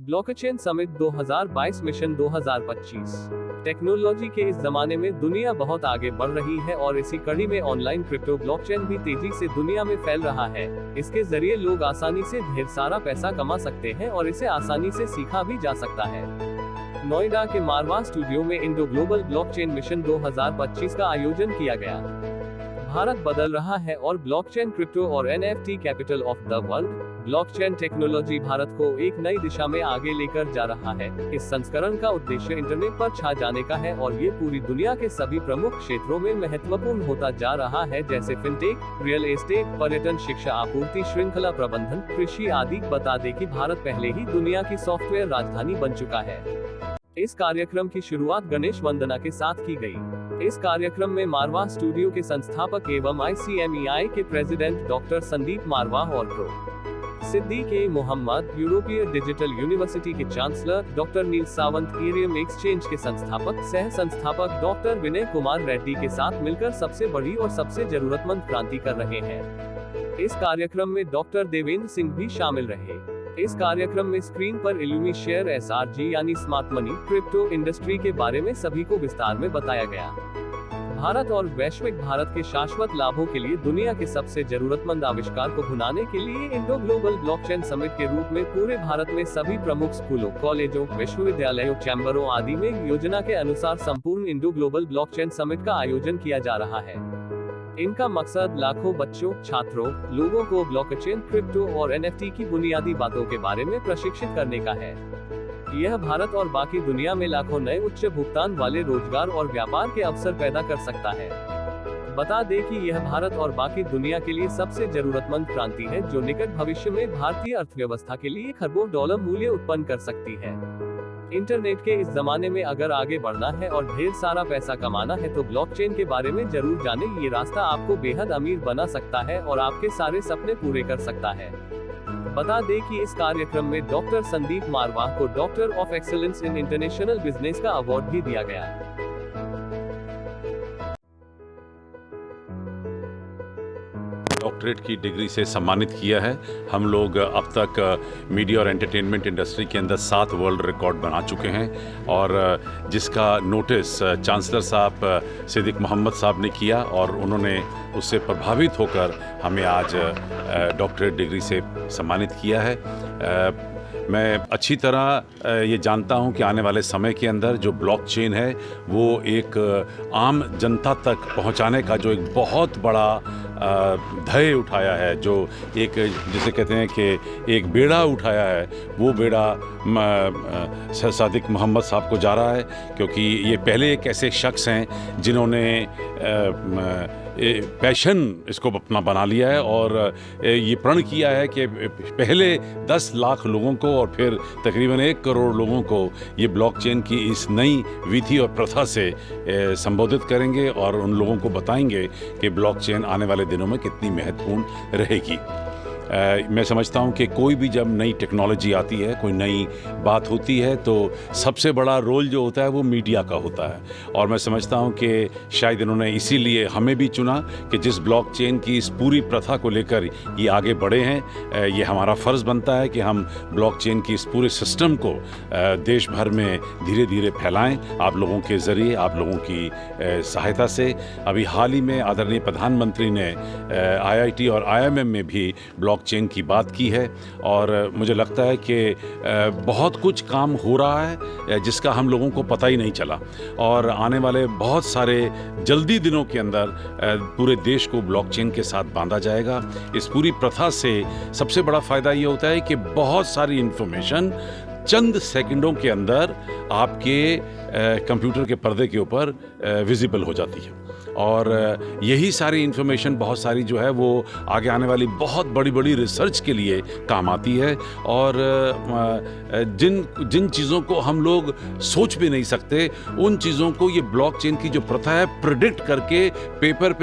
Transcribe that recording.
Blockchain summit 2022 mission 2025। Technology के इस जमाने में दुनिया बहुत आगे बढ़ रही है और इसी कड़ी में ऑनलाइन क्रिप्टो ब्लॉकचेन भी तेजी से दुनिया में फैल रहा है। इसके जरिए लोग आसानी से ढेर सारा पैसा कमा सकते हैं और इसे आसानी से सीखा भी जा सकता है। नोएडा के मारवा स्टूडियो में इंडो ग्लोबल ब्लॉकचेन मिशन 2025 का आयोजन किया गया। भारत बदल रहा है और ब्लॉकचेन क्रिप्टो और NFT capital of the world. Blockchain technology Bharat को एक नई दिशा में आगे लेकर जा रहा है। इस संस्करण का उद्देश्य इंटरनेट पर छा जाने का है और ये पूरी दुनिया के सभी प्रमुख क्षेत्रों में महत्वपूर्ण होता जा रहा है, जैसे फिनटेक, रियल एस्टेट, पर्यटन, शिक्षा, आपूर्ति श्रृंखला प्रबंधन, कृषि आदि। बता दें कि भारत पहले ही दुनिया की सॉफ्टवेयर राजधानी बन चुका है। इस कार्यक्रम की शुरुआत गणेश वंदना के साथ की गई। इस कार्यक्रम में मारवा स्टूडियो के संस्थापक एवं ICMEI के प्रेसिडेंट डॉक्टर संदीप मारवा और प्रो सिद्दीक मोहम्मद, यूरोपीय डिजिटल यूनिवर्सिटी के चांसलर डॉक्टर नील सावंत, इरियम एक्सचेंज के संस्थापक सह संस्थापक डॉक्टर विनय कुमार रेड्डी के साथ मिलकर सबसे बड़ी और सबसे जरूरतमंद क्रांति कर रहे हैं। इस कार्यक्रम में डॉक्टर देवेंद्र सिंह भी शामिल रहे। इस कार्यक्रम में स्क्रीन पर इल्यूमी शेयर SRG यानी स्मार्ट मनी क्रिप्टो इंडस्ट्री के बारे में सभी को विस्तार में बताया गया। भारत और वैश्विक भारत के शाश्वत लाभों के लिए दुनिया के सबसे जरूरतमंद आविष्कार को भुनाने के लिए इंडो ग्लोबल ब्लॉकचेन समिट के रूप में पूरे भारत में सभी प्रमुख स्कूलों, कॉलेजों, विश्वविद्यालयों, चैम्बरों आदि में योजना के अनुसार संपूर्ण इंडो ग्लोबल ब्लॉकचेन समिट का आयोजन किया जा रहा है। इनका मकसद लाखों बच्चों, छात्रों, लोगों को ब्लॉकचेन, क्रिप्टो और NFT की बुनियादी बातों के बारे में प्रशिक्षित करने का है। यह भारत और बाकी दुनिया में लाखों नए उच्च भुगतान वाले रोजगार और व्यापार के अवसर पैदा कर सकता है। बता दें कि यह भारत और बाकी दुनिया के लिए सबसे जरूरतमंद क्रांति है, जो निकट भविष्य में भारतीय अर्थव्यवस्था के लिए खरबों डॉलर मूल्य उत्पन्न कर सकती है। इंटरनेट के इस जमाने में अगर आगे बढ़ना है और ढेर सारा पैसा कमाना है तो ब्लॉकचेन के बारे में जरूर जाने। ये रास्ता आपको बेहद अमीर बना सकता है और आपके सारे सपने पूरे कर सकता है। बता दें कि इस कार्यक्रम में डॉक्टर संदीप मारवा को doctor of excellence in international business का अवार्ड भी दिया गया। डॉक्टरेट की डिग्री से सम्मानित किया है। हम लोग अब तक मीडिया और एंटरटेनमेंट इंडस्ट्री के अंदर 7 वर्ल्ड रिकॉर्ड बना चुके हैं और जिसका नोटिस चांसलर साहब सिद्दीक मोहम्मद साहब ने किया और उन्होंने उससे प्रभावित होकर हमें आज डॉक्टरेट डिग्री से सम्मानित किया है। मैं अच्छी तरह ये जानता हूं कि आने वाले समय के अंदर जो ब्लॉकचेन है वो एक आम जनता तक पहुंचाने का जो एक बहुत बड़ा ध्येय उठाया है, जो एक जिसे कहते हैं कि एक बेड़ा उठाया है, वो बेड़ा सिद्दीक मोहम्मद साहब को जा रहा है, क्योंकि ये पहले एक ऐसे शख्स हैं जिन्होंने पैशन इसको अपना बना लिया है और ये प्रण किया है कि पहले 10 लाख लोगों को और फिर तकरीबन 1 करोड़ लोगों को ये ब्लॉकचेन की इस नई विधि और प्रथा से संबोधित करेंगे और उन लोगों को बताएंगे कि ब्लॉकचेन आने वाले दिनों में कितनी महत्वपूर्ण रहेगी। मैं समझता हूं कि कोई भी जब नई टेक्नोलॉजी आती है, कोई नई बात होती है, तो सबसे बड़ा रोल जो होता है वो मीडिया का होता है। और मैं समझता हूं कि शायद इन्होंने इसीलिए हमें भी चुना कि जिस ब्लॉकचेन की इस पूरी प्रथा को लेकर ये आगे बढ़े हैं, ये हमारा फ़र्ज़ बनता है कि हम ब्लॉकचेन की इस पूरे सिस्टम को देश भर में धीरे धीरे फैलाएं, आप लोगों के ज़रिए, आप लोगों की सहायता से। अभी हाल ही में आदरणीय प्रधानमंत्री ने IIT और IIM में भी ब्लॉकचेन की बात की है और मुझे लगता है कि बहुत कुछ काम हो रहा है जिसका हम लोगों को पता ही नहीं चला और आने वाले बहुत सारे जल्दी दिनों के अंदर पूरे देश को ब्लॉकचेन के साथ बांधा जाएगा। इस पूरी प्रथा से सबसे बड़ा फ़ायदा ये होता है कि बहुत सारी इन्फॉर्मेशन चंद सेकंडों के अंदर आपके कंप्यूटर के पर्दे के ऊपर विजिबल हो जाती है और यही सारी इन्फॉर्मेशन बहुत सारी जो है वो आगे आने वाली बहुत बड़ी बड़ी रिसर्च के लिए काम आती है और जिन चीज़ों को हम लोग सोच भी नहीं सकते, उन चीज़ों को ये ब्लॉकचेन की जो प्रथा है प्रेडिक्ट करके पेपर पे